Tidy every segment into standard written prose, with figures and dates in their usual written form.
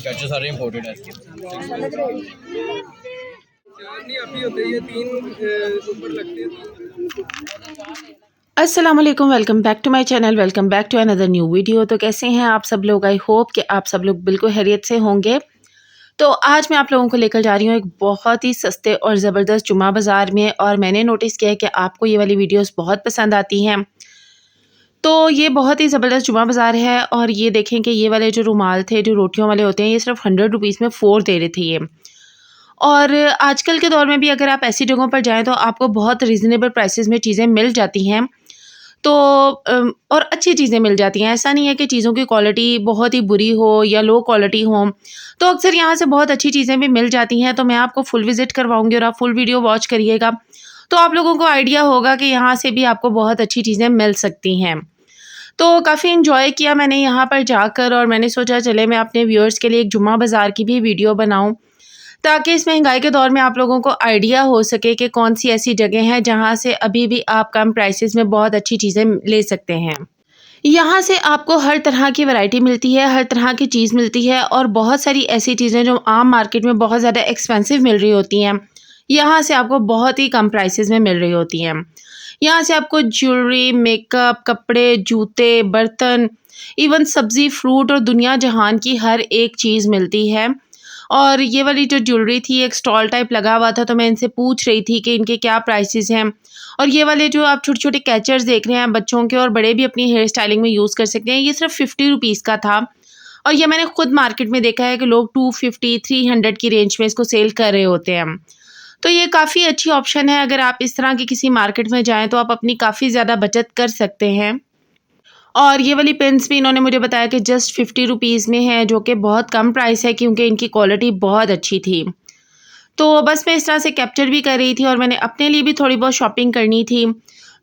Catches सारे imported है इसके। नहीं अभी होते ये तीन ऊपर लगते हैं। अस्सलाम वालेकुम, welcome back to my channel, welcome back to another new video. तो कैसे हैं आप सब लोग? आई होप कि आप सब लोग बिल्कुल खैरियत से होंगे। तो आज मैं आप लोगों को लेकर जा रही हूँ एक बहुत ही सस्ते और ज़बरदस्त जुमा बाज़ार में, और मैंने नोटिस किया है कि आपको ये वाली वीडियोस बहुत पसंद आती हैं। तो ये बहुत ही ज़बरदस्त जुमा बाज़ार है, और ये देखें कि ये वाले जो रुमाल थे, जो रोटियों वाले होते हैं, ये सिर्फ 100 रुपीज़ में 4 दे रहे थे ये। और आजकल के दौर में भी अगर आप ऐसी जगहों पर जाएँ तो आपको बहुत रीज़नेबल प्राइसेस में चीज़ें मिल जाती हैं। तो और अच्छी चीज़ें मिल जाती हैं। ऐसा नहीं है कि चीज़ों की क्वालिटी बहुत ही बुरी हो या लो क्वालिटी हो। तो अक्सर यहाँ से बहुत अच्छी चीज़ें भी मिल जाती हैं। तो मैं आपको फुल विज़िट करवाऊँगी और आप फुल वीडियो वॉच करिएगा। तो आप लोगों को आइडिया होगा कि यहाँ से भी आपको बहुत अच्छी चीज़ें मिल सकती हैं। तो काफ़ी एन्जॉय किया मैंने यहाँ पर जाकर, और मैंने सोचा चले मैं अपने व्यूअर्स के लिए एक जुम्मा बाज़ार की भी वीडियो बनाऊँ, ताकि इस महंगाई के दौर में आप लोगों को आइडिया हो सके कि कौन सी ऐसी जगह हैं जहाँ से अभी भी आप कम प्राइसेस में बहुत अच्छी चीज़ें ले सकते हैं। यहाँ से आपको हर तरह की वैरायटी मिलती है, हर तरह की चीज़ मिलती है, और बहुत सारी ऐसी चीज़ें जो आम मार्केट में बहुत ज़्यादा एक्सपेंसिव मिल रही होती हैं, यहाँ से आपको बहुत ही कम प्राइसेस में मिल रही होती हैं। यहाँ से आपको ज्वेलरी, मेकअप, कपड़े, जूते, बर्तन, इवन सब्ज़ी, फ्रूट और दुनिया जहान की हर एक चीज़ मिलती है। और ये वाली जो ज्वेलरी थी, एक स्टॉल टाइप लगा हुआ था, तो मैं इनसे पूछ रही थी कि इनके क्या प्राइसेस हैं। और ये वाले जो आप छोटे-छोटे कैचर्स देख रहे हैं बच्चों के, और बड़े भी अपनी हेयर स्टाइलिंग में यूज़ कर सकते हैं, ये सिर्फ 50 रुपीज़ का था। और ये मैंने खुद मार्केट में देखा है कि लोग 250, 300 की रेंज में इसको सेल कर रहे होते हैं। तो ये काफ़ी अच्छी ऑप्शन है। अगर आप इस तरह की किसी मार्केट में जाएँ तो आप अपनी काफ़ी ज़्यादा बचत कर सकते हैं। और ये वाली पेन्स भी इन्होंने मुझे बताया कि जस्ट 50 रुपीज़ में है, जो कि बहुत कम प्राइस है क्योंकि इनकी क्वालिटी बहुत अच्छी थी। तो बस मैं इस तरह से कैप्चर भी कर रही थी, और मैंने अपने लिए भी थोड़ी बहुत शॉपिंग करनी थी।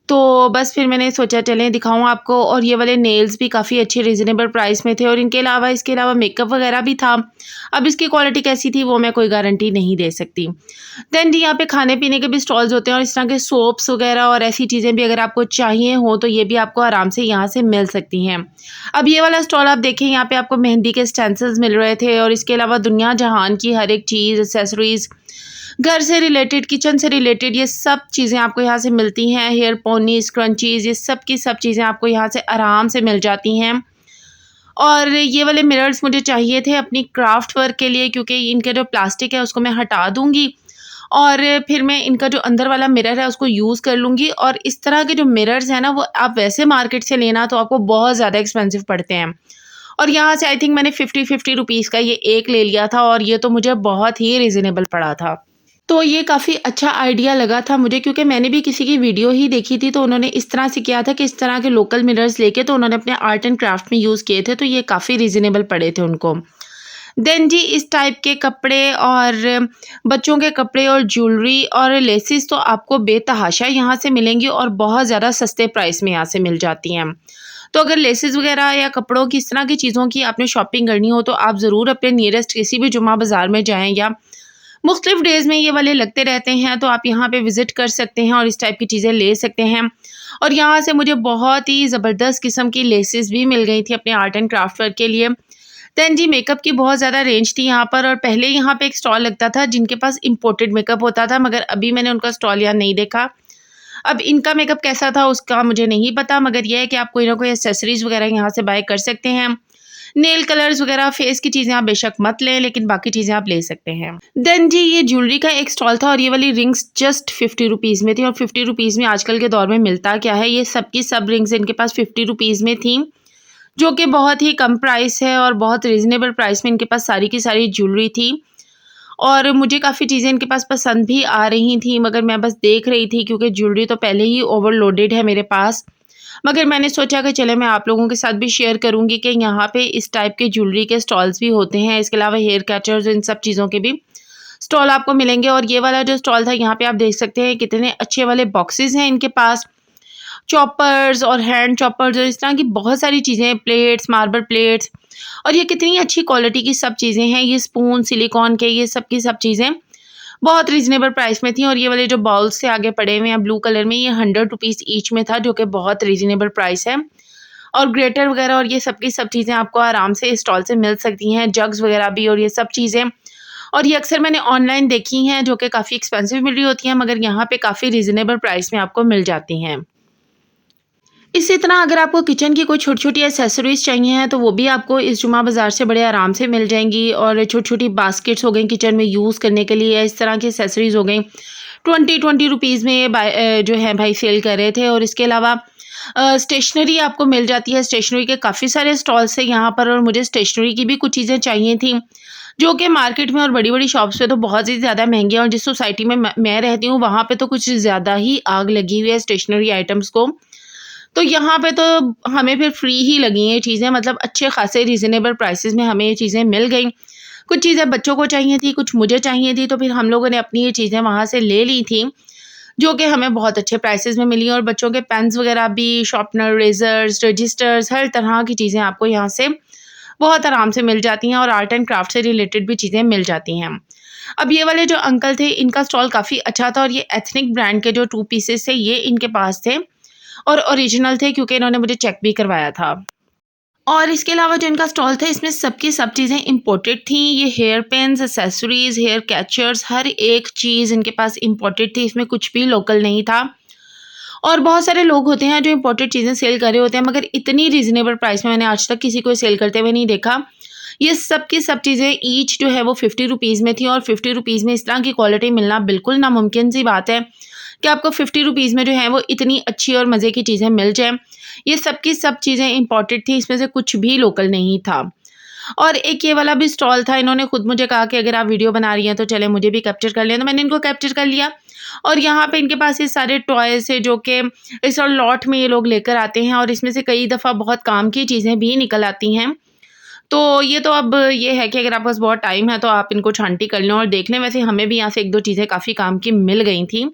तो बस फिर मैंने सोचा चलें दिखाऊँ आपको। और ये वाले नेल्स भी काफ़ी अच्छे रीज़नेबल प्राइस में थे, और इसके अलावा मेकअप वगैरह भी था। अब इसकी क्वालिटी कैसी थी वो मैं कोई गारंटी नहीं दे सकती। देन जी यहाँ पे खाने पीने के भी स्टॉल्स होते हैं, और इस तरह के सोप्स वगैरह और ऐसी चीज़ें भी अगर आपको चाहिए हो तो ये भी आपको आराम से यहाँ से मिल सकती हैं। अब ये वाला स्टॉल आप देखें, यहाँ पे आपको मेहंदी के स्टेंसिल्स मिल रहे थे, और इसके अलावा दुनिया जहान की हर एक चीज़, एक्सेसरीज़, घर से रिलेटेड, किचन से रिलेटेड, ये सब चीज़ें आपको यहाँ से मिलती हैं। हेयर पोनीज़, क्रंचीज़, ये सब की सब चीज़ें आपको यहाँ से आराम से मिल जाती हैं। और ये वाले मिरर्स मुझे चाहिए थे अपनी क्राफ्ट वर्क के लिए, क्योंकि इनका जो प्लास्टिक है उसको मैं हटा दूँगी, और फिर मैं इनका जो अंदर वाला मिरर है उसको यूज़ कर लूँगी। और इस तरह के जो मिरर्स हैं ना, वो आप वैसे मार्केट से लेना तो आपको बहुत ज़्यादा एक्सपेंसिव पड़ते हैं। और यहाँ से आई थिंक मैंने 50 रुपीज़ का ये एक ले लिया था, और ये तो मुझे बहुत ही रीज़नेबल पड़ा था। तो ये काफ़ी अच्छा आइडिया लगा था मुझे, क्योंकि मैंने भी किसी की वीडियो ही देखी थी, तो उन्होंने इस तरह से किया था कि इस तरह के लोकल मिरर्स लेके तो उन्होंने अपने आर्ट एंड क्राफ्ट में यूज़ किए थे, तो ये काफ़ी रीज़नेबल पड़े थे उनको। देन जी इस टाइप के कपड़े, और बच्चों के कपड़े और ज्वेलरी और लेसेस तो आपको बेतहाशा यहाँ से मिलेंगी, और बहुत ज़्यादा सस्ते प्राइस में यहाँ से मिल जाती हैं। तो अगर लेसेस वगैरह या कपड़ों की इस तरह की चीज़ों की आपने शॉपिंग करनी हो तो आप ज़रूर अपने नियरेस्ट किसी भी जुमा बाज़ार में जाएँ, या मुख्तलिफ डेज़ में ये वाले लगते रहते हैं, तो आप यहाँ पे विज़िट कर सकते हैं और इस टाइप की चीज़ें ले सकते हैं। और यहाँ से मुझे बहुत ही ज़बरदस्त किस्म की लेसेस भी मिल गई थी अपने आर्ट एंड क्राफ्ट वर्क के लिए। देन जी मेकअप की बहुत ज़्यादा रेंज थी यहाँ पर, और पहले यहाँ पे एक स्टॉल लगता था जिनके पास इम्पोर्टेड मेकअप होता था, मगर अभी मैंने उनका स्टॉल यहाँ नहीं देखा। अब इनका मेकअप कैसा था उसका मुझे नहीं पता, मगर ये है कि आप कोई ना कोई एक्सेसरीज़ वगैरह यहाँ से बाय कर सकते हैं। नेल कलर्स वगैरह, फेस की चीज़ें आप बेशक मत लें, लेकिन बाकी चीज़ें आप ले सकते हैं। देन जी ये ज्वेलरी का एक स्टॉल था, और ये वाली रिंग्स जस्ट 50 रुपीज़ में थी, और 50 रुपीज़ में आजकल के दौर में मिलता क्या है, ये सब की सब रिंग्स इनके पास 50 रुपीज़ में थी, जो कि बहुत ही कम प्राइस है, और बहुत रीज़नेबल प्राइस में इनके पास सारी की सारी ज्वेलरी थी। और मुझे काफ़ी चीज़ें इनके पास पसंद भी आ रही थी, मगर मैं बस देख रही थी क्योंकि ज्वेलरी तो पहले ही ओवरलोडेड है मेरे पास। मगर मैंने सोचा कि चले मैं आप लोगों के साथ भी शेयर करूंगी कि यहाँ पे इस टाइप के ज्वेलरी के स्टॉल्स भी होते हैं। इसके अलावा हेयर कैचर्स, इन सब चीज़ों के भी स्टॉल आपको मिलेंगे। और ये वाला जो स्टॉल था, यहाँ पे आप देख सकते हैं कितने अच्छे वाले बॉक्सेस हैं इनके पास, चॉपर्स और हैंड चॉपर्स और इस तरह की बहुत सारी चीज़ें, प्लेट्स, मार्बल प्लेट्स, और ये कितनी अच्छी क्वालिटी की सब चीज़ें हैं। ये स्पून सिलिकॉन के, ये सब की सब चीज़ें बहुत रीज़नेबल प्राइस में थी। और ये वाले जो बाउल्स से आगे पड़े हुए हैं ब्लू कलर में, ये 100 रुपीज़ ईच में था, जो कि बहुत रीज़नेबल प्राइस है। और ग्रेटर वगैरह और ये सब की सब चीज़ें आपको आराम से इस स्टॉल से मिल सकती हैं, जग्स वगैरह भी और ये सब चीज़ें। और ये अक्सर मैंने ऑनलाइन देखी हैं जो कि काफ़ी एक्सपेंसिव मिल रही होती हैं, मगर यहाँ पे काफ़ी रीज़नेबल प्राइस में आपको मिल जाती हैं। इसी तरह अगर आपको किचन की कोई छोटी-छोटी एक्सेसरीज़ चाहिए हैं, तो वो भी आपको इस जुमा बाज़ार से बड़े आराम से मिल जाएँगी। और छोटी-छोटी बास्केट्स हो गई किचन में यूज़ करने के लिए, इस तरह की एक्सेसरीज़ हो गई, 20 रुपीज़ में ये जो है भाई सेल कर रहे थे। और इसके अलावा स्टेशनरी आपको मिल जाती है। स्टेशनरी के काफ़ी सारे स्टॉल्स हैं यहाँ पर, और मुझे स्टेशनरी की भी कुछ चीज़ें चाहिए थी, जो कि मार्केट में और बड़ी-बड़ी शॉप्स पे तो बहुत ही ज़्यादा महँगी हैं, और जिस सोसाइटी में मैं रहती हूँ, वहाँ पे तो कुछ ज़्यादा ही आग लगी हुई है स्टेशनरी आइटम्स को। तो यहाँ पे तो हमें फिर फ्री ही लगी ये चीज़ें, मतलब अच्छे खासे रीज़नेबल प्राइसेस में हमें ये चीज़ें मिल गई। कुछ चीज़ें बच्चों को चाहिए थी, कुछ मुझे चाहिए थी, तो फिर हम लोगों ने अपनी ये चीज़ें वहाँ से ले ली थी, जो कि हमें बहुत अच्छे प्राइसेस में मिली। और बच्चों के पेन्स वगैरह भी, शार्पनर, रेज़र्स, रजिस्टर्स, हर तरह की चीज़ें आपको यहाँ से बहुत आराम से मिल जाती हैं, और आर्ट एंड क्राफ्ट से रिलेटेड भी चीज़ें मिल जाती हैं। अब ये वाले जो अंकल थे, इनका स्टॉल काफ़ी अच्छा था, और ये एथनिक ब्रांड के जो 2 पीसेस थे, ये इनके पास थे और ओरिजिनल थे, क्योंकि इन्होंने मुझे चेक भी करवाया था। और इसके अलावा जो इनका स्टॉल था, इसमें सबकी सब चीज़ें इम्पोर्टेड थी। ये hair pins, accessories, hair catchers, हर एक चीज़ इनके पास इम्पोर्टेड थी, इसमें कुछ भी लोकल नहीं था। और बहुत सारे लोग होते हैं जो इम्पोर्टेड चीज़ें सेल कर रहे होते हैं, मगर इतनी रीज़नेबल प्राइस में मैंने आज तक किसी को सेल करते हुए नहीं देखा। ये सब की सब चीज़ें ईच जो है वो 50 रुपीज़ में थी, और 50 रुपीज़ में इस तरह की क्वालिटी मिलना बिल्कुल नामुमकिन सी बात है कि आपको 50 रुपीज़ में जो है वो इतनी अच्छी और मज़े की चीज़ें मिल जाएँ। ये सब की सब चीज़ें इम्पोर्टेड थी, इसमें से कुछ भी लोकल नहीं था। और एक ये वाला भी स्टॉल था, इन्होंने खुद मुझे कहा कि अगर आप वीडियो बना रही हैं तो चलें मुझे भी कैप्चर कर लें, तो मैंने इनको कैप्चर कर लिया। और यहाँ पे इनके पास ये सारे टॉयज़ है, जो कि इस और लॉट में ये लोग लेकर आते हैं, और इसमें से कई दफ़ा बहुत काम की चीज़ें भी निकल आती हैं। तो ये तो अब ये है कि अगर आपके पास बहुत टाइम है तो आप इनको छांटी कर लें और देख लें। वैसे हमें भी यहाँ से 1-2 चीज़ें काफ़ी काम की मिल गई थी।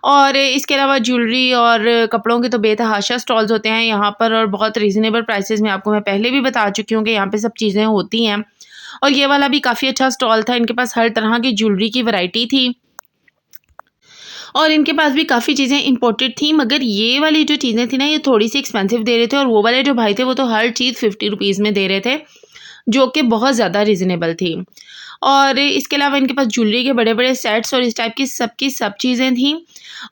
और इसके अलावा ज्वेलरी और कपड़ों के तो बेतहाशा स्टॉल्स होते हैं यहाँ पर, और बहुत रीज़नेबल प्राइसेस में। आपको मैं पहले भी बता चुकी हूँ कि यहाँ पे सब चीज़ें होती हैं। और ये वाला भी काफ़ी अच्छा स्टॉल था, इनके पास हर तरह की ज्वेलरी की वैरायटी थी, और इनके पास भी काफ़ी चीज़ें इम्पोर्टेड थी। मगर ये वाली जो चीज़ें थी ना, ये थोड़ी-सी एक्सपेंसिव दे रहे थे, और वो वाले जो भाई थे वो तो हर चीज़ 50 रुपीज़ में दे रहे थे, जो कि बहुत ज़्यादा रीज़नेबल थी। और इसके अलावा इनके पास ज्वेलरी के बड़े-बड़े सेट्स और इस टाइप की सब चीज़ें थीं,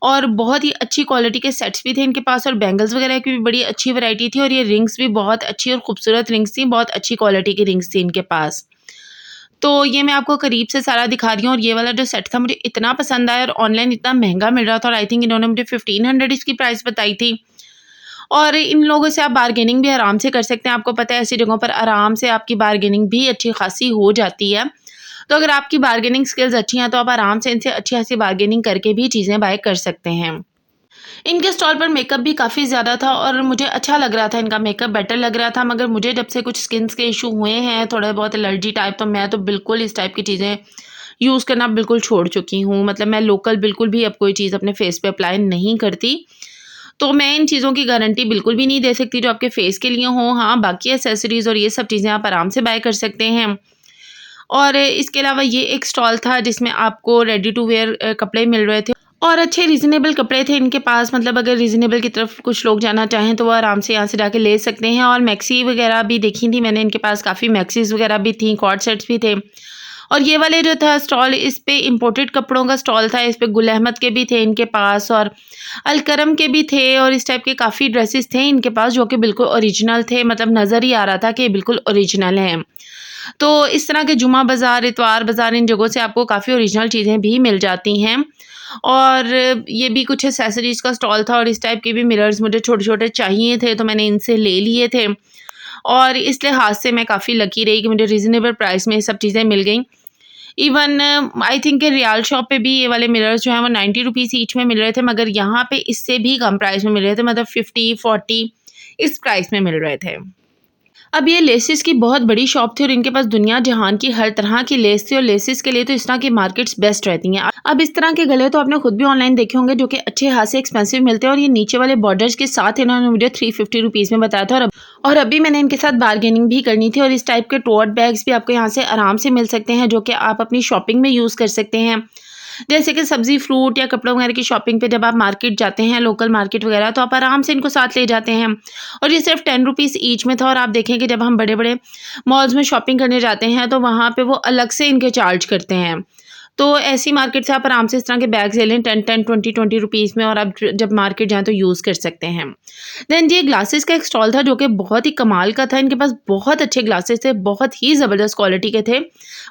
और बहुत ही अच्छी क्वालिटी के सेट्स भी थे इनके पास, और बैंगल्स वगैरह की भी बड़ी अच्छी वैरायटी थी, और ये रिंग्स भी बहुत अच्छी और खूबसूरत रिंग्स थी, बहुत अच्छी क्वालिटी की रिंग्स थी इनके पास। तो ये मैं आपको करीब से सारा दिखा रही हूँ, और ये वाला जो सेट था मुझे इतना पसंद आया, और ऑनलाइन इतना महँगा मिल रहा था, और आई थिंक इन्होंने मुझे 1500 इसकी प्राइस बताई थी। और इन लोगों से आप बार्गेनिंग भी आराम से कर सकते हैं। आपको पता है ऐसी जगहों पर आराम से आपकी बार्गेनिंग भी अच्छी खासी हो जाती है। तो अगर आपकी बार्गेनिंग स्किल्स अच्छी हैं तो आप आराम से इनसे अच्छी खासी बार्गेनिंग करके भी चीज़ें बाय कर सकते हैं। इनके स्टॉल पर मेकअप भी काफ़ी ज़्यादा था, और मुझे अच्छा लग रहा था, इनका मेकअप बेटर लग रहा था। मगर मुझे जब से कुछ स्किन्स के इशू हुए हैं, थोड़े बहुत एलर्जी टाइप, तो मैं तो बिल्कुल इस टाइप की चीज़ें यूज़ करना बिल्कुल छोड़ चुकी हूँ। मतलब मैं लोकल बिल्कुल भी अब कोई चीज़ अपने फेस पे अप्लाई नहीं करती। तो मैं इन चीज़ों की गारंटी बिल्कुल भी नहीं दे सकती जो आपके फेस के लिए हों। हाँ, बाकी एक्सेसरीज़ और ये सब चीज़ें आप आराम से बाय कर सकते हैं। और इसके अलावा ये एक स्टॉल था जिसमें आपको रेडी टू वेयर कपड़े मिल रहे थे, और अच्छे रीज़नेबल कपड़े थे इनके पास। मतलब अगर रीज़नेबल की तरफ कुछ लोग जाना चाहें तो वो आराम से यहाँ से जाके ले सकते हैं। और मैक्सी वगैरह भी देखी थी मैंने, इनके पास काफ़ी मैक्सीज़ वगैरह भी थी, कॉर्ड सेट्स भी थे। और ये वाले जो था स्टॉल, इस पे इम्पोर्टेड कपड़ों का स्टॉल था। इस पे गुल अहमद के भी थे इनके पास, और अलकरम के भी थे, और इस टाइप के काफ़ी ड्रेसेस थे इनके पास जो कि बिल्कुल ओरिजिनल थे। मतलब नज़र ही आ रहा था कि बिल्कुल ओरिजिनल हैं। तो इस तरह के जुमा बाज़ार, इतवार बाज़ार, इन जगहों से आपको काफ़ी ओरिजिनल चीज़ें भी मिल जाती हैं। और ये भी कुछ एक्सेसरीज़ का स्टॉल था, और इस टाइप के भी मिरर्स मुझे छोटे-छोटे चाहिए थे, तो मैंने इनसे ले लिए थे। और इस लिहाज से मैं काफ़ी लकी रही कि मुझे रीज़नेबल प्राइस में ये सब चीज़ें मिल गईं। इवन आई थिंक कि रियाल शॉप पे भी ये वाले मिरर्स जो हैं वो 90 रुपीज़ ईच में मिल रहे थे, मगर यहाँ पे इससे भी कम प्राइस में मिल रहे थे। मतलब 50-40 इस प्राइस में मिल रहे थे। अब ये लेसेस की बहुत बड़ी शॉप थी, और इनके पास दुनिया जहान की हर तरह की लेस थी, और लेसेस के लिए तो इस तरह की मार्केट्स बेस्ट रहती हैं। अब इस तरह के गले तो आपने खुद भी ऑनलाइन देखे होंगे, जो कि अच्छे खासे एक्सपेंसिव मिलते हैं, और ये नीचे वाले बॉर्डर्स के साथ इन्होंने मुझे 350 रुपीज़ में बताया था। और अभी मैंने इनके साथ बार्गेनिंग भी करनी थी। और इस टाइप के टोट बैग्स भी आपको यहाँ से आराम से मिल सकते हैं, जो कि आप अपनी शॉपिंग में यूज़ कर सकते हैं। जैसे कि सब्ज़ी, फ्रूट या कपड़ों वगैरह की शॉपिंग पे जब आप मार्केट जाते हैं, लोकल मार्केट वगैरह, तो आप आराम से इनको साथ ले जाते हैं। और ये सिर्फ 10 रुपीज़ ईच में था। और आप देखें कि जब हम बड़े-बड़े मॉल्स में शॉपिंग करने जाते हैं तो वहाँ पे वो अलग से इनके चार्ज करते हैं। तो ऐसी मार्केट से आप आराम से इस तरह के बैग्स ले लें 10-10, 20-20 रुपीज़ में, और आप जब मार्केट जाएँ तो यूज़ कर सकते हैं। देन ये ग्लासेस का एक स्टॉल था जो कि बहुत ही कमाल का था। इनके पास बहुत अच्छे ग्लासेस थे, बहुत ही ज़बरदस्त क्वालिटी के थे,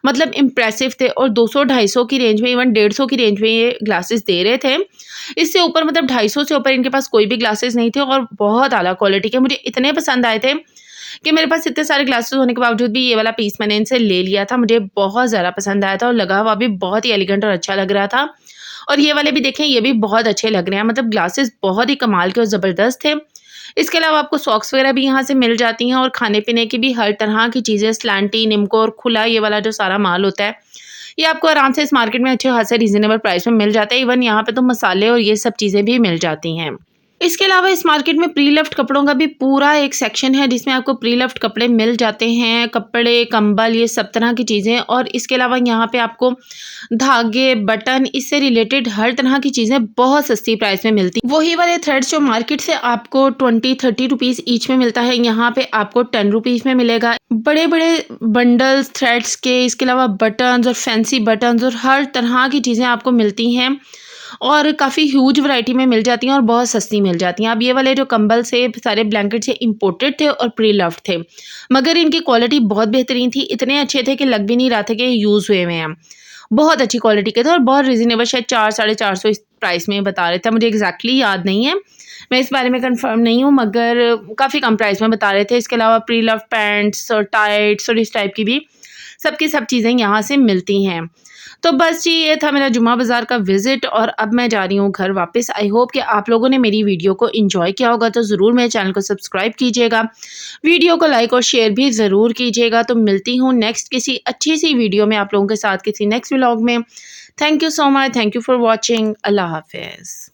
मतलब इम्प्रेसिव थे। और 200-250 की रेंज में, इवन 150 की रेंज में ये ग्लासेस दे रहे थे। इससे ऊपर मतलब 250 से ऊपर इनके पास कोई भी ग्लासेस नहीं थे और बहुत आला क्वालिटी के। मुझे इतने पसंद आए थे कि मेरे पास इतने सारे ग्लासेस होने के बावजूद भी ये वाला पीस मैंने इनसे ले लिया था। मुझे बहुत ज़्यादा पसंद आया था और लगा हुआ भी बहुत ही एलिगेंट और अच्छा लग रहा था। और ये वाले भी देखें, ये भी बहुत अच्छे लग रहे हैं, मतलब ग्लासेस बहुत ही कमाल के और ज़बरदस्त थे। इसके अलावा आपको सॉक्स वगैरह भी यहाँ से मिल जाती हैं और खाने-पीने की भी हर तरह की चीज़ें, स्लैंटी, निम्को और खुला, ये वाला जो सारा माल होता है, ये आपको आराम से इस मार्केट में अच्छे खासे रीज़नेबल प्राइस में मिल जाता है। इवन यहाँ पे तो मसाले और ये सब चीज़ें भी मिल जाती हैं। इसके अलावा इस मार्केट में प्री लव्ड कपड़ों का भी पूरा एक सेक्शन है जिसमें आपको प्री लव्ड कपड़े मिल जाते हैं, कपड़े, कंबल, ये सब तरह की चीज़ें। और इसके अलावा यहाँ पे आपको धागे, बटन, इससे रिलेटेड हर तरह की चीज़ें बहुत सस्ती प्राइस में मिलती हैं। वही वाले थ्रेड्स जो मार्केट से आपको 20-30 रुपीज़ ईच में मिलता है, यहाँ पे आपको 10 रुपीज़ में मिलेगा। बड़े-बड़े बंडल्स थ्रेड्स के, इसके अलावा बटन्स और फैंसी बटन्स और हर तरह की चीज़ें आपको मिलती हैं और काफ़ी ह्यूज वैरायटी में मिल जाती हैं और बहुत सस्ती मिल जाती हैं। अब ये वाले जो कंबल से सारे ब्लैंकेट से इम्पोर्टेड थे और प्री लव्ड थे, मगर इनकी क्वालिटी बहुत बेहतरीन थी। इतने अच्छे थे कि लग भी नहीं रहा था कि यूज़ हुए हुए हैं। बहुत अच्छी क्वालिटी के थे और बहुत रीज़नेबल, शायद 400-450 इस प्राइस में बता रहे थे। मुझे एग्जैक्टली याद नहीं है, मैं इस बारे में कंफर्म नहीं हूँ, मगर काफ़ी कम प्राइस में बता रहे थे। इसके अलावा प्री लव्ड पैंट्स और टाइट्स और इस टाइप की भी सब चीज़ें यहाँ से मिलती हैं। तो बस जी, ये था मेरा जुम्मा बाज़ार का विज़िट और अब मैं जा रही हूँ घर वापस। आई होप कि आप लोगों ने मेरी वीडियो को एंजॉय किया होगा, तो ज़रूर मेरे चैनल को सब्सक्राइब कीजिएगा, वीडियो को लाइक और शेयर भी ज़रूर कीजिएगा। तो मिलती हूँ नेक्स्ट किसी अच्छी सी वीडियो में आप लोगों के साथ, किसी नेक्स्ट व्लॉग में। Thank you so much, thank you for watching. अल्लाह हाफ़िज़।